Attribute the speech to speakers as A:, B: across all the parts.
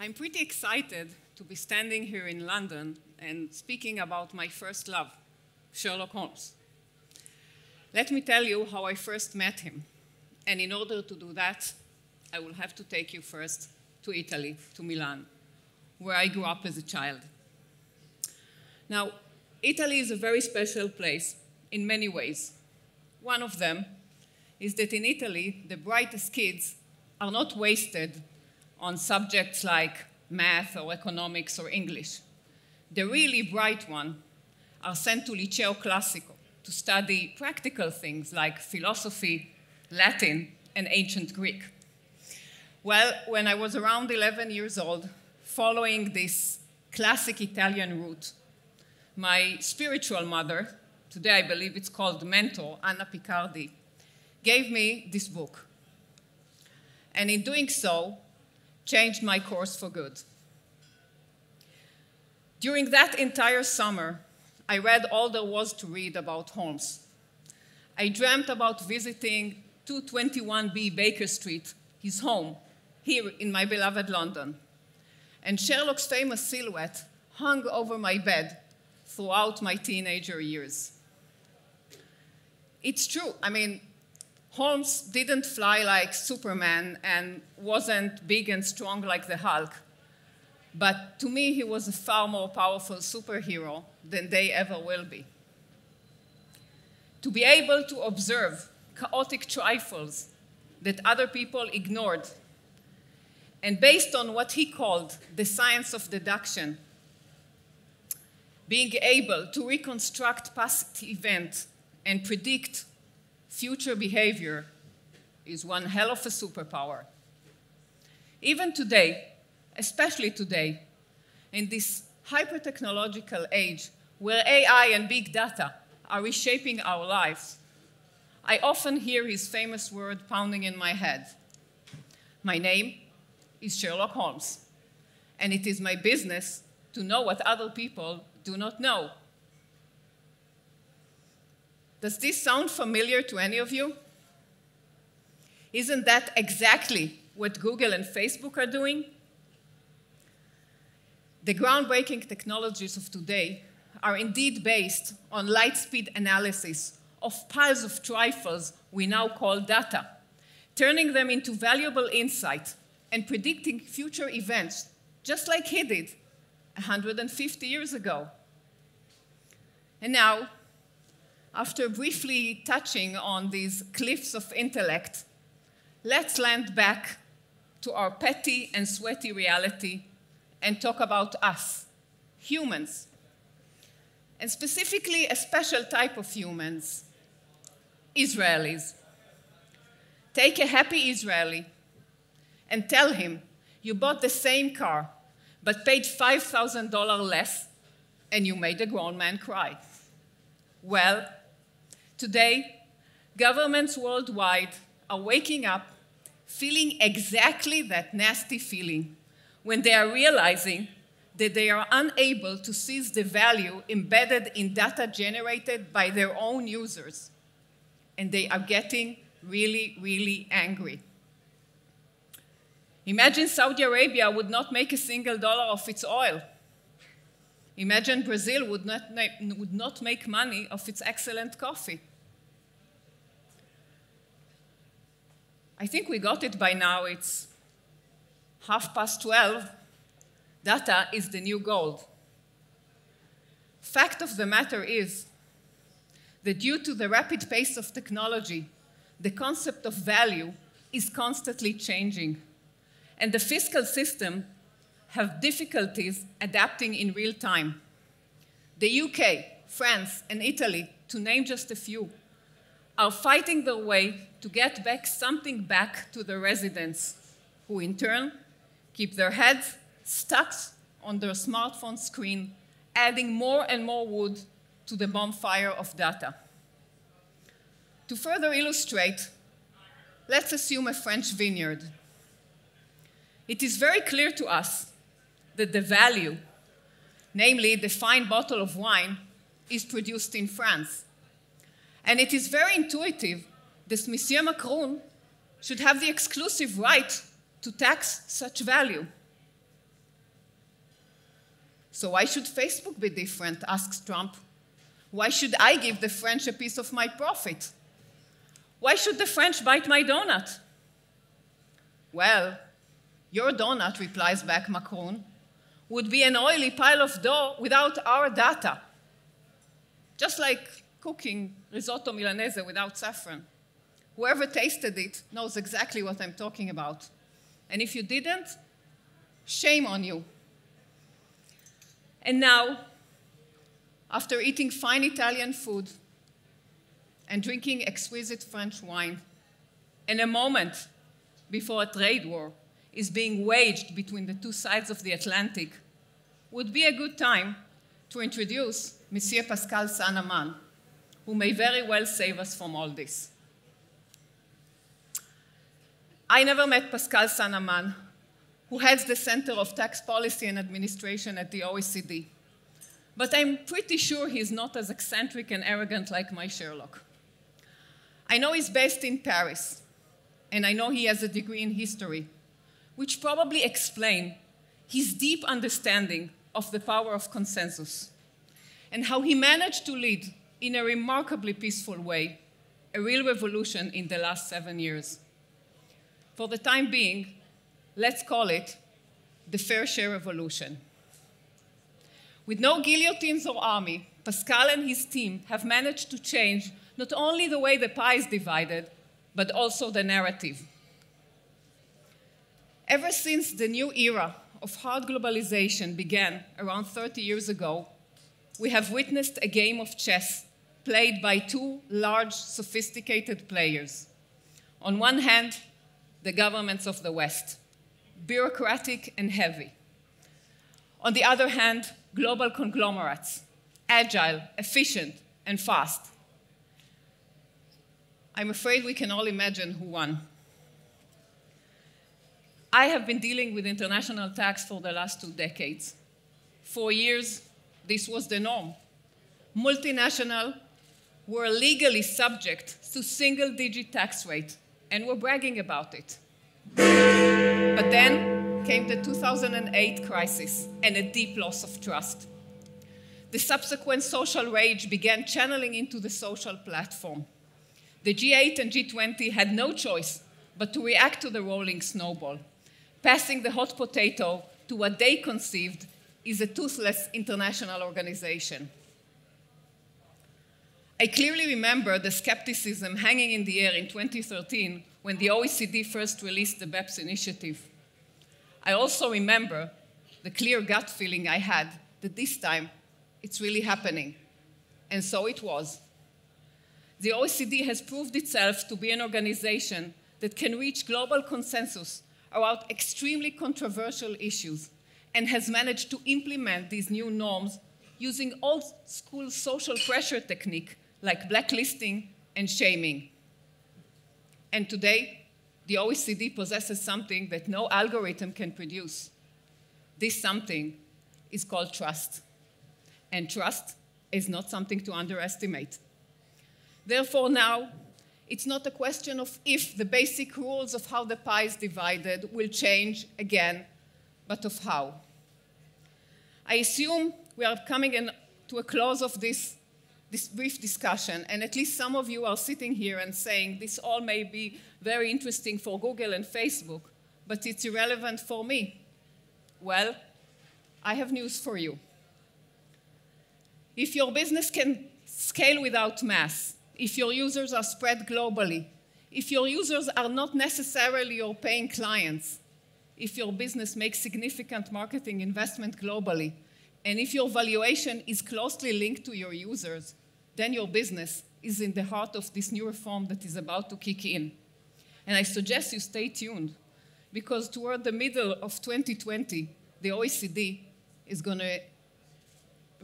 A: I'm pretty excited to be standing here in London and speaking about my first love, Sherlock Holmes. Let me tell you how I first met him. And in order to do that, I will have to take you first to Italy, to Milan, where I grew up as a child. Now, Italy is a very special place in many ways. One of them is that in Italy, the brightest kids are not wasted on subjects like math or economics or English. The really bright ones are sent to Liceo Classico to study practical things like philosophy, Latin, and ancient Greek. Well, when I was around 11 years old, following this classic Italian route, my spiritual mother, today I believe it's called mentor, Anna Picardi, gave me this book. And in doing so, changed my course for good. During that entire summer, I read all there was to read about Holmes. I dreamt about visiting 221B Baker Street, his home, here in my beloved London. And Sherlock's famous silhouette hung over my bed throughout my teenager years. It's true. I mean, Holmes didn't fly like Superman and wasn't big and strong like the Hulk. But to me, he was a far more powerful superhero than they ever will be. To be able to observe chaotic trifles that other people ignored, and based on what he called the science of deduction, being able to reconstruct past events and predict future behavior is one hell of a superpower. Even today, especially today, in this hyper-technological age where AI and big data are reshaping our lives, I often hear his famous word pounding in my head. My name is Sherlock Holmes, and it is my business to know what other people do not know. Does this sound familiar to any of you? Isn't that exactly what Google and Facebook are doing? The groundbreaking technologies of today are indeed based on light-speed analysis of piles of trifles we now call data, turning them into valuable insight and predicting future events, just like he did 150 years ago. And now, after briefly touching on these cliffs of intellect, let's land back to our petty and sweaty reality and talk about us, humans, and specifically a special type of humans, Israelis. Take a happy Israeli and tell him you bought the same car but paid $5,000 less and you made a grown man cry. Well, today, governments worldwide are waking up feeling exactly that nasty feeling when they are realizing that they are unable to seize the value embedded in data generated by their own users. And they are getting really, really angry. Imagine Saudi Arabia would not make a single dollar off its oil. Imagine Brazil would not make money off its excellent coffee. I think we got it by now. It's 12:30. Data is the new gold. Fact of the matter is that due to the rapid pace of technology, the concept of value is constantly changing, and the fiscal system have difficulties adapting in real time. The UK, France, and Italy, to name just a few, are fighting their way to get back something back to the residents, who in turn keep their heads stuck on their smartphone screen, adding more and more wood to the bonfire of data. To further illustrate, let's assume a French vineyard. It is very clear to us that the value, namely the fine bottle of wine, is produced in France. And it is very intuitive that Monsieur Macron should have the exclusive right to tax such value. So why should Facebook be different, asks Trump. Why should I give the French a piece of my profit? Why should the French bite my donut? Well, your donut, replies back Macron, would be an oily pile of dough without our data. Just like cooking risotto Milanese without saffron. Whoever tasted it knows exactly what I'm talking about. And if you didn't, shame on you. And now, after eating fine Italian food and drinking exquisite French wine, in a moment before a trade war is being waged between the two sides of the Atlantic, would be a good time to introduce Monsieur Pascal Saint-Amand, who may very well save us from all this. I never met Pascal Saint-Amand, who heads the Center of Tax Policy and Administration at the OECD. But I'm pretty sure he's not as eccentric and arrogant like my Sherlock. I know he's based in Paris, and I know he has a degree in history, which probably explain his deep understanding of the power of consensus, and how he managed to lead, in a remarkably peaceful way, a real revolution in the last 7 years. For the time being, let's call it the fair share revolution. With no guillotines or army, Pascal and his team have managed to change not only the way the pie is divided, but also the narrative. Ever since the new era of hard globalization began around 30 years ago, we have witnessed a game of chess played by two large, sophisticated players. On one hand, the governments of the West, bureaucratic and heavy. On the other hand, global conglomerates, agile, efficient, and fast. I'm afraid we can all imagine who won. I have been dealing with international tax for the last 2 decades. For years, this was the norm. Multinationals were legally subject to single-digit tax rate and were bragging about it. But then came the 2008 crisis and a deep loss of trust. The subsequent social rage began channeling into the social platform. The G8 and G20 had no choice but to react to the rolling snowball, passing the hot potato to what they conceived is a toothless international organization. I clearly remember the skepticism hanging in the air in 2013 when the OECD first released the BEPS initiative. I also remember the clear gut feeling I had that this time it's really happening. And so it was. The OECD has proved itself to be an organization that can reach global consensus about extremely controversial issues and has managed to implement these new norms using old-school social pressure technique like blacklisting and shaming. And today, the OECD possesses something that no algorithm can produce. This something is called trust. And trust is not something to underestimate. Therefore, now, it's not a question of if the basic rules of how the pie is divided will change again, but of how. I assume we are coming to a close of this brief discussion, and at least some of you are sitting here and saying, this all may be very interesting for Google and Facebook, but it's irrelevant for me. Well, I have news for you. If your business can scale without mass, if your users are spread globally, if your users are not necessarily your paying clients, if your business makes significant marketing investment globally, and if your valuation is closely linked to your users, then your business is in the heart of this new reform that is about to kick in. And I suggest you stay tuned, because toward the middle of 2020, the OECD is going to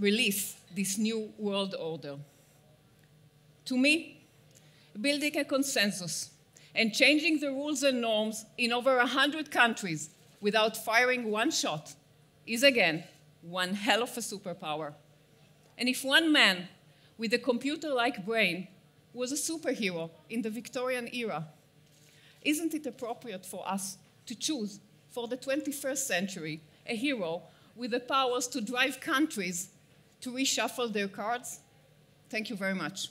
A: release this new world order. To me, building a consensus and changing the rules and norms in over 100 countries without firing one shot is, again, one hell of a superpower. And if one man with a computer-like brain was a superhero in the Victorian era, isn't it appropriate for us to choose for the 21st century a hero with the powers to drive countries to reshuffle their cards? Thank you very much.